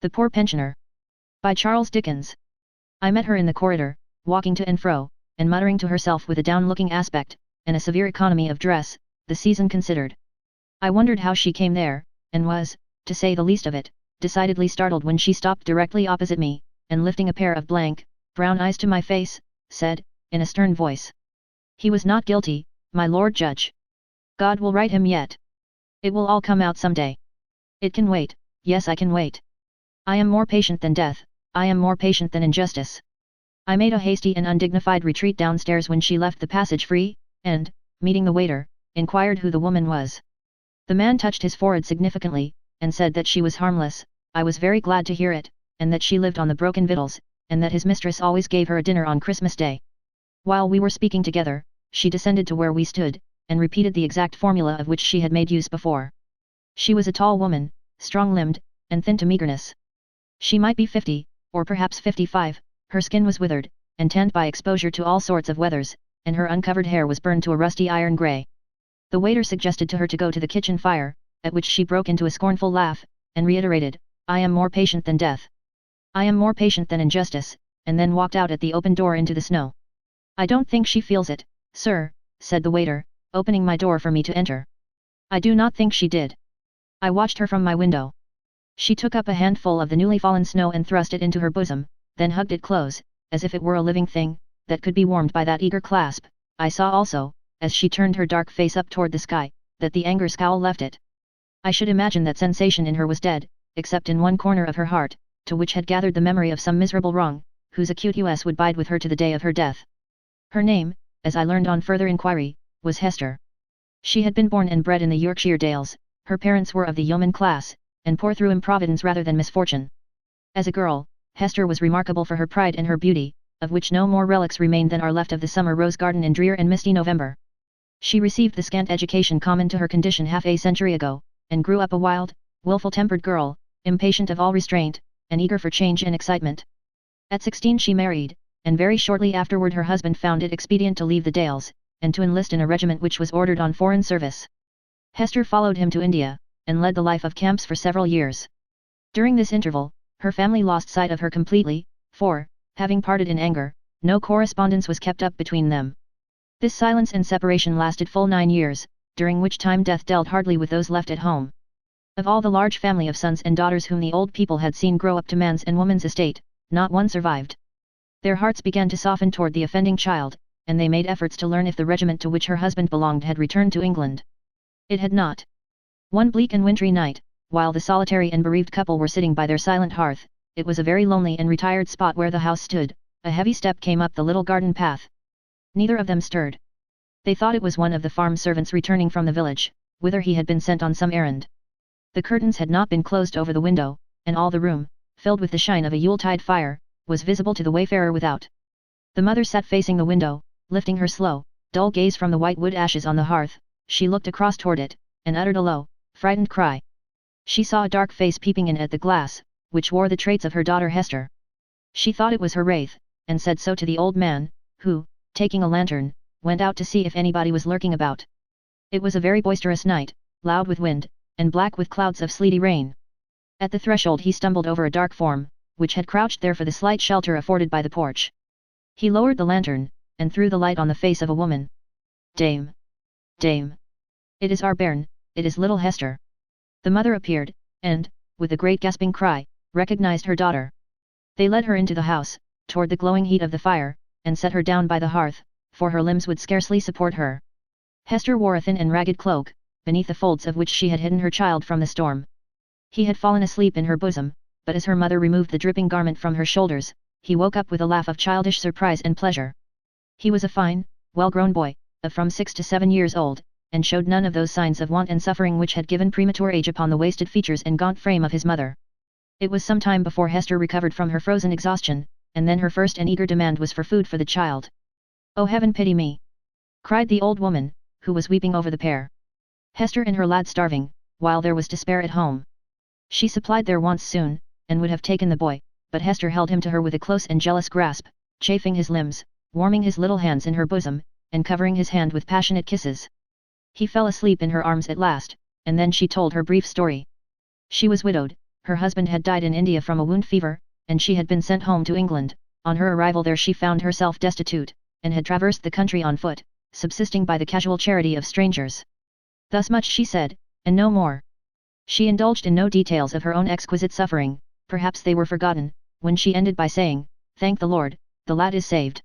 The Poor Pensioner. By Charles Dickens. I met her in the corridor, walking to and fro, and muttering to herself with a down-looking aspect, and a severe economy of dress, the season considered. I wondered how she came there, and was, to say the least of it, decidedly startled when she stopped directly opposite me, and lifting a pair of blank, brown eyes to my face, said, in a stern voice. "He was not guilty, my Lord Judge. God will right him yet. It will all come out some day. It can wait, yes I can wait. I am more patient than death, I am more patient than injustice." I made a hasty and undignified retreat downstairs when she left the passage free, and, meeting the waiter, inquired who the woman was. The man touched his forehead significantly, and said that she was harmless. I was very glad to hear it, and that she lived on the broken victuals, and that his mistress always gave her a dinner on Christmas Day. While we were speaking together, she descended to where we stood, and repeated the exact formula of which she had made use before. She was a tall woman, strong-limbed, and thin to meagreness. She might be 50, or perhaps 55, her skin was withered, and tanned by exposure to all sorts of weathers, and her uncovered hair was burned to a rusty iron grey. The waiter suggested to her to go to the kitchen fire, at which she broke into a scornful laugh, and reiterated, "I am more patient than death. I am more patient than injustice," and then walked out at the open door into the snow. "I don't think she feels it, sir," said the waiter, opening my door for me to enter. I do not think she did. I watched her from my window. She took up a handful of the newly fallen snow and thrust it into her bosom, then hugged it close, as if it were a living thing, that could be warmed by that eager clasp. I saw also, as she turned her dark face up toward the sky, that the anger scowl left it. I should imagine that sensation in her was dead, except in one corner of her heart, to which had gathered the memory of some miserable wrong, whose acute US would bide with her to the day of her death. Her name, as I learned on further inquiry, was Hester. She had been born and bred in the Yorkshire Dales, her parents were of the yeoman class, and poor through improvidence rather than misfortune. As a girl, Hester was remarkable for her pride and her beauty, of which no more relics remained than are left of the summer rose garden in drear and misty November. She received the scant education common to her condition half a century ago, and grew up a wild, willful-tempered girl, impatient of all restraint, and eager for change and excitement. At 16 she married, and very shortly afterward her husband found it expedient to leave the Dales, and to enlist in a regiment which was ordered on foreign service. Hester followed him to India, and led the life of camps for several years. During this interval, her family lost sight of her completely, for, having parted in anger, no correspondence was kept up between them. This silence and separation lasted full 9 years, during which time death dealt hardly with those left at home. Of all the large family of sons and daughters whom the old people had seen grow up to man's and woman's estate, not one survived. Their hearts began to soften toward the offending child, and they made efforts to learn if the regiment to which her husband belonged had returned to England. It had not. One bleak and wintry night, while the solitary and bereaved couple were sitting by their silent hearth, it was a very lonely and retired spot where the house stood, a heavy step came up the little garden path. Neither of them stirred. They thought it was one of the farm servants returning from the village, whither he had been sent on some errand. The curtains had not been closed over the window, and all the room, filled with the shine of a Yuletide fire, was visible to the wayfarer without. The mother sat facing the window, lifting her slow, dull gaze from the white wood ashes on the hearth. She looked across toward it, and uttered a low, frightened cry. She saw a dark face peeping in at the glass, which wore the traits of her daughter Hester. She thought it was her wraith, and said so to the old man, who, taking a lantern, went out to see if anybody was lurking about. It was a very boisterous night, loud with wind, and black with clouds of sleety rain. At the threshold he stumbled over a dark form, which had crouched there for the slight shelter afforded by the porch. He lowered the lantern, and threw the light on the face of a woman. "Dame! Dame! It is our bairn, it is little Hester." The mother appeared, and, with a great gasping cry, recognized her daughter. They led her into the house, toward the glowing heat of the fire, and set her down by the hearth, for her limbs would scarcely support her. Hester wore a thin and ragged cloak, beneath the folds of which she had hidden her child from the storm. He had fallen asleep in her bosom, but as her mother removed the dripping garment from her shoulders, he woke up with a laugh of childish surprise and pleasure. He was a fine, well-grown boy, of from 6 to 7 years old, and showed none of those signs of want and suffering which had given premature age upon the wasted features and gaunt frame of his mother. It was some time before Hester recovered from her frozen exhaustion, and then her first and eager demand was for food for the child. "Oh heaven pity me!" cried the old woman, who was weeping over the pair. Hester and her lad starving, while there was despair at home. She supplied their wants soon, and would have taken the boy, but Hester held him to her with a close and jealous grasp, chafing his limbs, warming his little hands in her bosom, and covering his hand with passionate kisses. He fell asleep in her arms at last, and then she told her brief story. She was widowed, Her husband had died in India from a wound fever, and she had been sent home to England. On her arrival there she found herself destitute, and had traversed the country on foot, subsisting by the casual charity of strangers. Thus much she said, and no more. She indulged in no details of her own exquisite suffering, perhaps they were forgotten, when she ended by saying, "Thank the Lord, the lad is saved."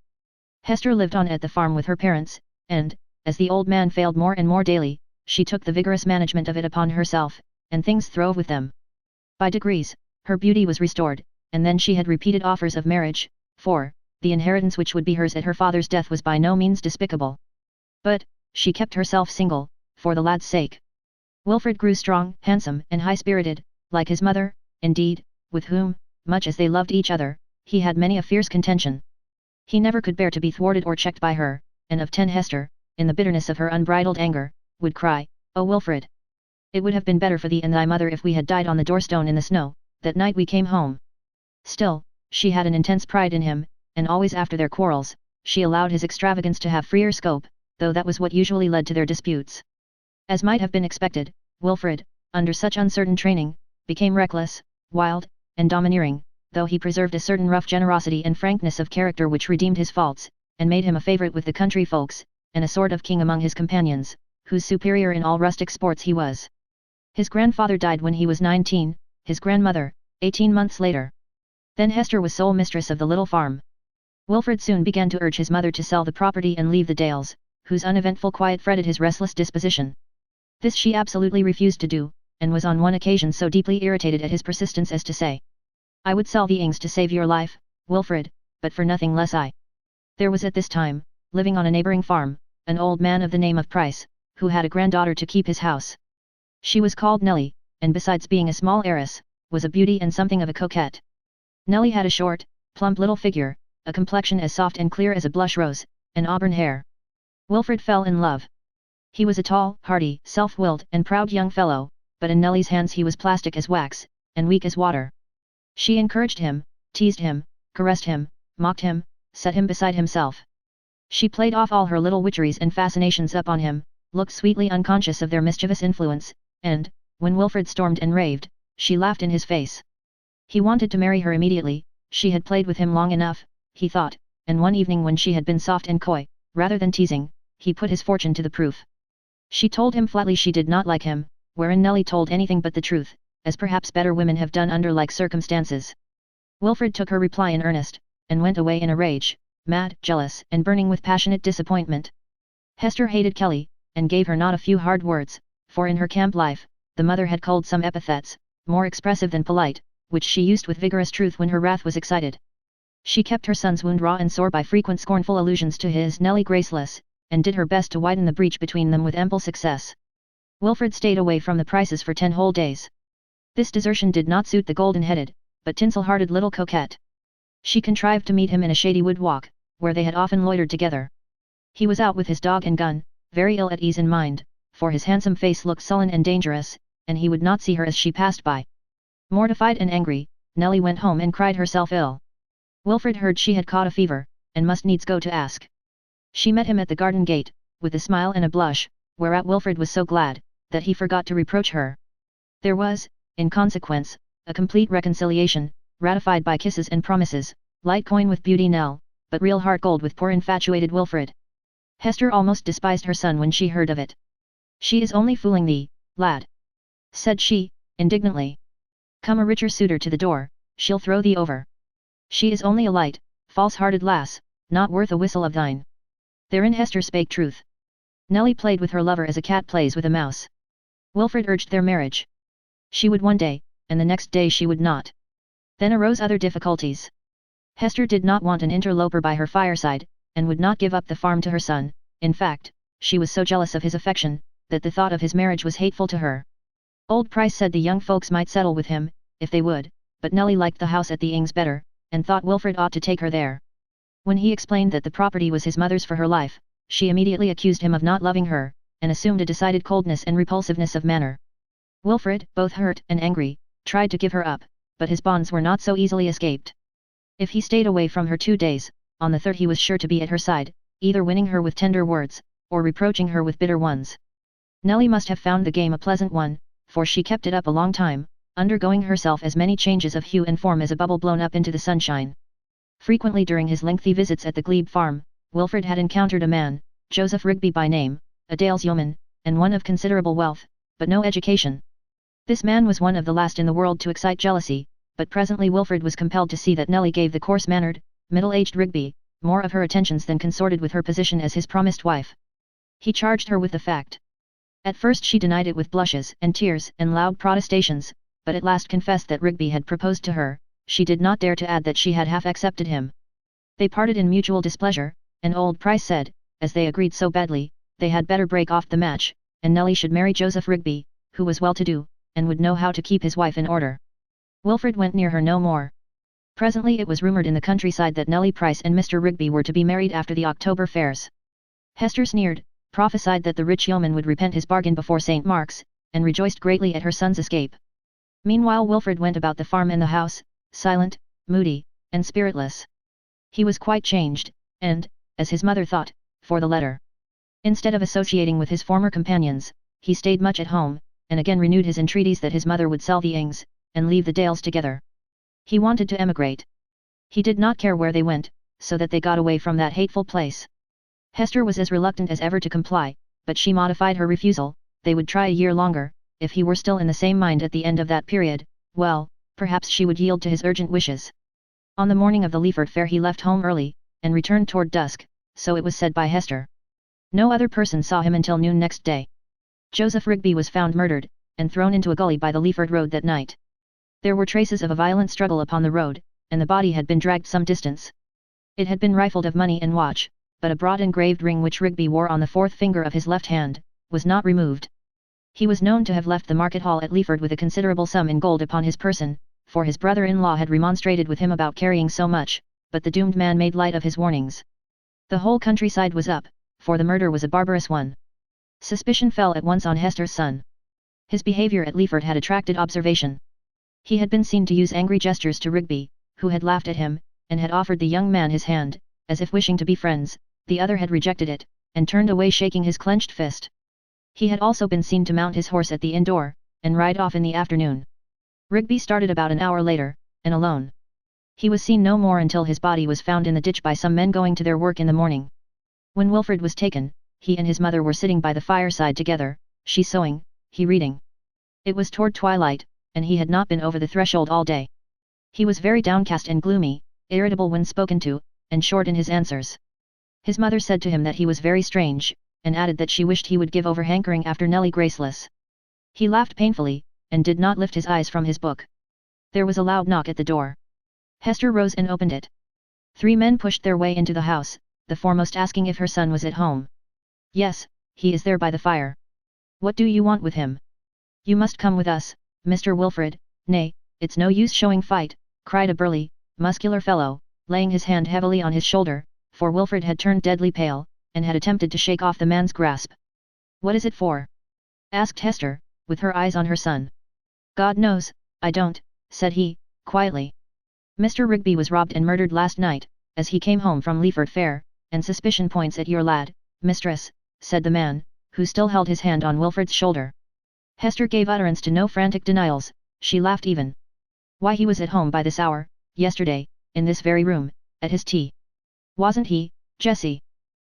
Hester lived on at the farm with her parents, and, as the old man failed more and more daily, she took the vigorous management of it upon herself, and things throve with them. By degrees, her beauty was restored, and then she had repeated offers of marriage, for, the inheritance which would be hers at her father's death was by no means despicable. But, she kept herself single, for the lad's sake. Wilfred grew strong, handsome, and high-spirited, like his mother, indeed, with whom, much as they loved each other, he had many a fierce contention. He never could bear to be thwarted or checked by her, and of Hester, in the bitterness of her unbridled anger, would cry, "O Wilfred! It would have been better for thee and thy mother if we had died on the doorstone in the snow, that night we came home." Still, she had an intense pride in him, and always after their quarrels, she allowed his extravagance to have freer scope, though that was what usually led to their disputes. As might have been expected, Wilfred, under such uncertain training, became reckless, wild, and domineering, though he preserved a certain rough generosity and frankness of character which redeemed his faults, and made him a favourite with the country folks, and a sort of king among his companions, whose superior in all rustic sports he was. His grandfather died when he was 19, his grandmother, 18 months later. Then Hester was sole mistress of the little farm. Wilfred soon began to urge his mother to sell the property and leave the Dales, whose uneventful quiet fretted his restless disposition. This she absolutely refused to do, and was on one occasion so deeply irritated at his persistence as to say, "I would sell the Ings to save your life, Wilfred, but for nothing less I." There was at this time, living on a neighbouring farm, an old man of the name of Price, who had a granddaughter to keep his house. She was called Nellie, and besides being a small heiress, was a beauty and something of a coquette. Nellie had a short, plump little figure, a complexion as soft and clear as a blush rose, and auburn hair. Wilfred fell in love. He was a tall, hearty, self-willed, and proud young fellow, but in Nellie's hands he was plastic as wax, and weak as water. She encouraged him, teased him, caressed him, mocked him, set him beside himself. She played off all her little witcheries and fascinations upon him, looked sweetly unconscious of their mischievous influence, and, when Wilfred stormed and raved, she laughed in his face. He wanted to marry her immediately, she had played with him long enough, he thought, and one evening when she had been soft and coy, rather than teasing, he put his fortune to the proof. She told him flatly she did not like him, wherein Nellie told anything but the truth, as perhaps better women have done under like circumstances. Wilfred took her reply in earnest, and went away in a rage, mad, jealous, and burning with passionate disappointment. Hester hated Kelly, and gave her not a few hard words, for in her camp life, the mother had culled some epithets, more expressive than polite, which she used with vigorous truth when her wrath was excited. She kept her son's wound raw and sore by frequent scornful allusions to his Nellie graceless, and did her best to widen the breach between them with ample success. Wilfred stayed away from the Prices for 10 whole days. This desertion did not suit the golden-headed, but tinsel-hearted little coquette. She contrived to meet him in a shady wood walk, where they had often loitered together. He was out with his dog and gun, very ill at ease in mind, for his handsome face looked sullen and dangerous, and he would not see her as she passed by. Mortified and angry, Nellie went home and cried herself ill. Wilfred heard she had caught a fever, and must needs go to ask. She met him at the garden gate, with a smile and a blush, whereat Wilfred was so glad, that he forgot to reproach her. There was, in consequence, a complete reconciliation, ratified by kisses and promises, light coin with Beauty Nell, but real heart gold with poor infatuated Wilfred. Hester almost despised her son when she heard of it. "She is only fooling thee, lad," said she, indignantly. "Come a richer suitor to the door, she'll throw thee over. She is only a light, false-hearted lass, not worth a whistle of thine." Therein Hester spake truth. Nellie played with her lover as a cat plays with a mouse. Wilfred urged their marriage. She would one day, and the next day she would not. Then arose other difficulties. Hester did not want an interloper by her fireside, and would not give up the farm to her son. In fact, she was so jealous of his affection, that the thought of his marriage was hateful to her. Old Price said the young folks might settle with him, if they would, but Nellie liked the house at the Ings better, and thought Wilfred ought to take her there. When he explained that the property was his mother's for her life, she immediately accused him of not loving her, and assumed a decided coldness and repulsiveness of manner. Wilfred, both hurt and angry, tried to give her up, but his bonds were not so easily escaped. If he stayed away from her 2 days, on the third he was sure to be at her side, either winning her with tender words, or reproaching her with bitter ones. Nellie must have found the game a pleasant one, for she kept it up a long time, undergoing herself as many changes of hue and form as a bubble blown up into the sunshine. Frequently during his lengthy visits at the glebe farm, Wilfred had encountered a man, Joseph Rigby by name, a Dale's yeoman, and one of considerable wealth, but no education. This man was one of the last in the world to excite jealousy, but presently Wilfred was compelled to see that Nelly gave the coarse-mannered, middle-aged Rigby more of her attentions than consorted with her position as his promised wife. He charged her with the fact. At first she denied it with blushes and tears and loud protestations, but at last confessed that Rigby had proposed to her. She did not dare to add that she had half accepted him. They parted in mutual displeasure, and old Price said, as they agreed so badly, they had better break off the match, and Nelly should marry Joseph Rigby, who was well-to-do, and would know how to keep his wife in order. Wilfred went near her no more. Presently it was rumoured in the countryside that Nelly Price and Mr. Rigby were to be married after the October fairs. Hester sneered, prophesied that the rich yeoman would repent his bargain before St. Mark's, and rejoiced greatly at her son's escape. Meanwhile Wilfred went about the farm and the house, silent, moody, and spiritless. He was quite changed, and, as his mother thought, for the letter. Instead of associating with his former companions, he stayed much at home, and again renewed his entreaties that his mother would sell the Ings, and leave the Dales together. He wanted to emigrate. He did not care where they went, so that they got away from that hateful place. Hester was as reluctant as ever to comply, but she modified her refusal. They would try a year longer. If he were still in the same mind at the end of that period, well, perhaps she would yield to his urgent wishes. On the morning of the Leeford fair he left home early, and returned toward dusk, so it was said by Hester. No other person saw him until noon next day. Joseph Rigby was found murdered, and thrown into a gully by the Leeford road that night. There were traces of a violent struggle upon the road, and the body had been dragged some distance. It had been rifled of money and watch, but a broad engraved ring which Rigby wore on the fourth finger of his left hand, was not removed. He was known to have left the market hall at Leeford with a considerable sum in gold upon his person, for his brother-in-law had remonstrated with him about carrying so much, but the doomed man made light of his warnings. The whole countryside was up, for the murder was a barbarous one. Suspicion fell at once on Hester's son. His behaviour at Leeford had attracted observation. He had been seen to use angry gestures to Rigby, who had laughed at him, and had offered the young man his hand, as if wishing to be friends. The other had rejected it, and turned away shaking his clenched fist. He had also been seen to mount his horse at the inn door, and ride off in the afternoon. Rigby started about an hour later, and alone. He was seen no more until his body was found in the ditch by some men going to their work in the morning. When Wilfred was taken, he and his mother were sitting by the fireside together, she sewing, he reading. It was toward twilight, and he had not been over the threshold all day. He was very downcast and gloomy, irritable when spoken to, and short in his answers. His mother said to him that he was very strange, and added that she wished he would give over hankering after Nelly Graceless. He laughed painfully, and did not lift his eyes from his book. There was a loud knock at the door. Hester rose and opened it. 3 men pushed their way into the house, the foremost asking if her son was at home. Yes, he is there by the fire. What do you want with him? You must come with us, Mr. Wilfred. Nay, it's no use showing fight, cried a burly, muscular fellow, laying his hand heavily on his shoulder, for Wilfred had turned deadly pale, and had attempted to shake off the man's grasp. What is it for? Asked Hester, with her eyes on her son. God knows, I don't, said he, quietly. Mr. Rigby was robbed and murdered last night, as he came home from Leeford fair, and suspicion points at your lad, mistress, said the man, who still held his hand on Wilfred's shoulder. Hester gave utterance to no frantic denials, she laughed even. Why, he was at home by this hour, yesterday, in this very room, at his tea. Wasn't he, Jessie?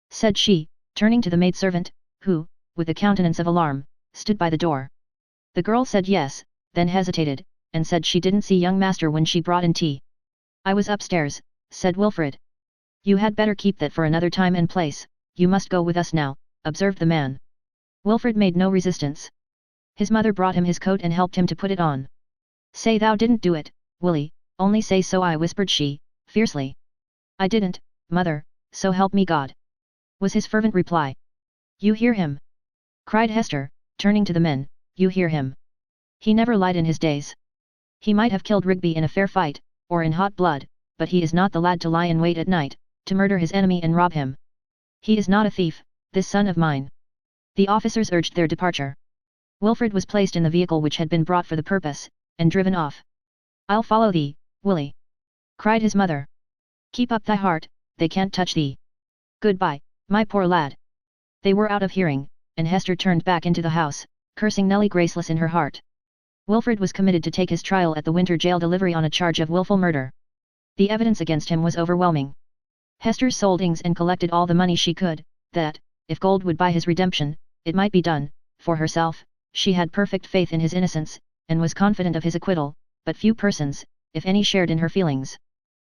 Said she, turning to the maidservant, who, with a countenance of alarm, stood by the door. The girl said yes, then hesitated, and said she didn't see young master when she brought in tea. I was upstairs, said Wilfred. You had better keep that for another time and place. You must go with us now, observed the man. Wilfred made no resistance. His mother brought him his coat and helped him to put it on. Say thou didn't do it, Willie, only say so, I whispered she, fiercely. I didn't, mother, so help me God, was his fervent reply. You hear him? Cried Hester, turning to the men, you hear him? He never lied in his days. He might have killed Rigby in a fair fight, or in hot blood, but he is not the lad to lie in wait at night, to murder his enemy and rob him. He is not a thief, this son of mine. The officers urged their departure. Wilfred was placed in the vehicle which had been brought for the purpose, and driven off. I'll follow thee, Willie, cried his mother. Keep up thy heart, they can't touch thee. Goodbye, my poor lad. They were out of hearing, and Hester turned back into the house, cursing Nelly Graceless in her heart. Wilfred was committed to take his trial at the winter jail delivery on a charge of willful murder. The evidence against him was overwhelming. Hester sold ings and collected all the money she could, that, if gold would buy his redemption, it might be done. For herself, she had perfect faith in his innocence, and was confident of his acquittal, but few persons, if any, shared in her feelings.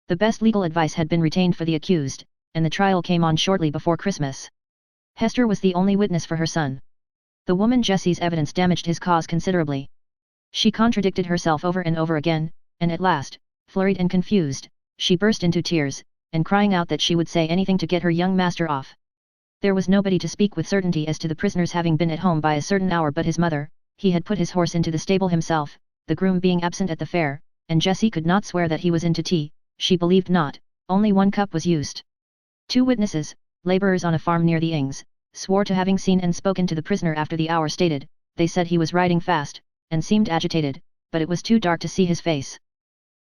The best legal advice had been retained for the accused, and the trial came on shortly before Christmas. Hester was the only witness for her son. The woman Jessie's evidence damaged his cause considerably. She contradicted herself over and over again, and at last, flurried and confused, she burst into tears, and crying out that she would say anything to get her young master off. There was nobody to speak with certainty as to the prisoner's having been at home by a certain hour but his mother. He had put his horse into the stable himself, the groom being absent at the fair, and Jessie could not swear that he was in to tea. She believed not, only 1 cup was used. 2 witnesses, labourers on a farm near the Ings, swore to having seen and spoken to the prisoner after the hour stated. They said he was riding fast, and seemed agitated, but it was too dark to see his face.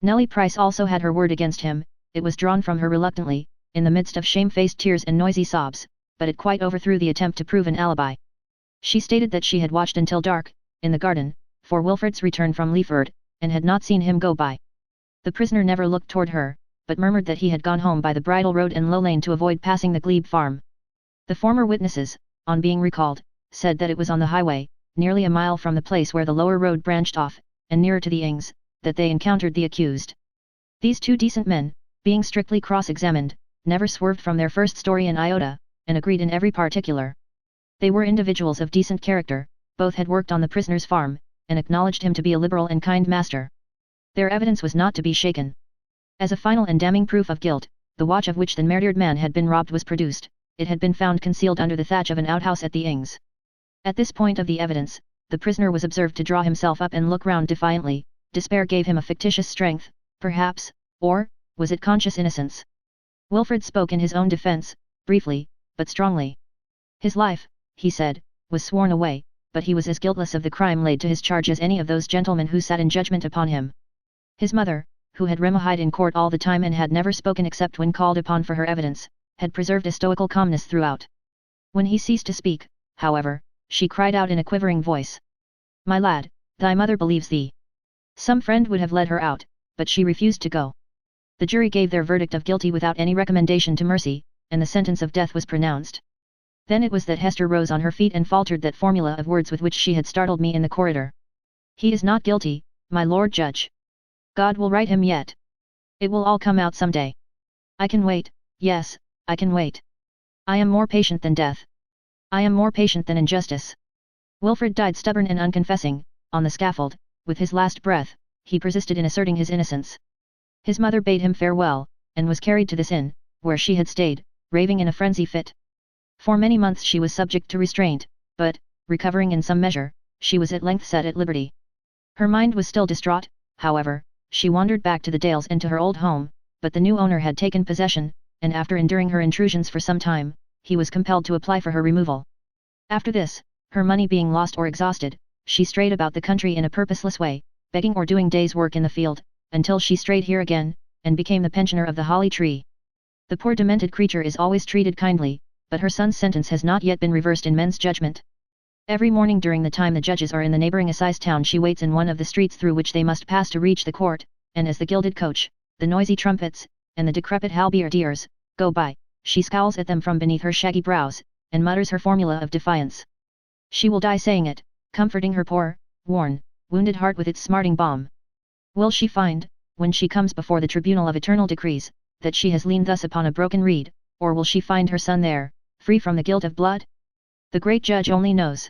Nellie Price also had her word against him. It was drawn from her reluctantly, in the midst of shamefaced tears and noisy sobs, but it quite overthrew the attempt to prove an alibi. She stated that she had watched until dark, in the garden, for Wilfred's return from Leaford, and had not seen him go by. The prisoner never looked toward her, but murmured that he had gone home by the bridle road and low lane to avoid passing the glebe farm. The former witnesses, on being recalled, said that it was on the highway, nearly a mile from the place where the lower road branched off, and nearer to the Ings, that they encountered the accused. These 2 decent men, being strictly cross-examined, never swerved from their first story in iota, and agreed in every particular. They were individuals of decent character, both had worked on the prisoner's farm, and acknowledged him to be a liberal and kind master. Their evidence was not to be shaken. As a final and damning proof of guilt, the watch of which the murdered man had been robbed was produced. It had been found concealed under the thatch of an outhouse at the Ings. At this point of the evidence, the prisoner was observed to draw himself up and look round defiantly. Despair gave him a fictitious strength, perhaps, or was it conscious innocence? Wilfred spoke in his own defence, briefly, but strongly. His life, he said, was sworn away, but he was as guiltless of the crime laid to his charge as any of those gentlemen who sat in judgment upon him. His mother, who had remahied in court all the time and had never spoken except when called upon for her evidence, had preserved a stoical calmness throughout. When he ceased to speak, however, she cried out in a quivering voice. "My lad, thy mother believes thee." Some friend would have led her out, but she refused to go. The jury gave their verdict of guilty without any recommendation to mercy, and the sentence of death was pronounced. Then it was that Hester rose on her feet and faltered that formula of words with which she had startled me in the corridor. "He is not guilty, my Lord Judge. God will right him yet. It will all come out some day. I can wait, yes, I can wait. I am more patient than death. I am more patient than injustice." Wilfred died stubborn and unconfessing, on the scaffold. With his last breath, he persisted in asserting his innocence. His mother bade him farewell, and was carried to this inn, where she had stayed, raving in a frenzy fit. For many months she was subject to restraint, but, recovering in some measure, she was at length set at liberty. Her mind was still distraught, however. She wandered back to the Dales and to her old home, but the new owner had taken possession, and after enduring her intrusions for some time, he was compelled to apply for her removal. After this, her money being lost or exhausted, she strayed about the country in a purposeless way, begging or doing day's work in the field, until she strayed here again, and became the pensioner of the holly tree. The poor demented creature is always treated kindly, but her son's sentence has not yet been reversed in men's judgment. Every morning during the time the judges are in the neighbouring assize town she waits in one of the streets through which they must pass to reach the court, and as the gilded coach, the noisy trumpets, and the decrepit halberdiers, go by, she scowls at them from beneath her shaggy brows, and mutters her formula of defiance. She will die saying it, comforting her poor, worn, wounded heart with its smarting balm. Will she find, when she comes before the tribunal of eternal decrees, that she has leaned thus upon a broken reed, or will she find her son there, free from the guilt of blood? The great judge only knows.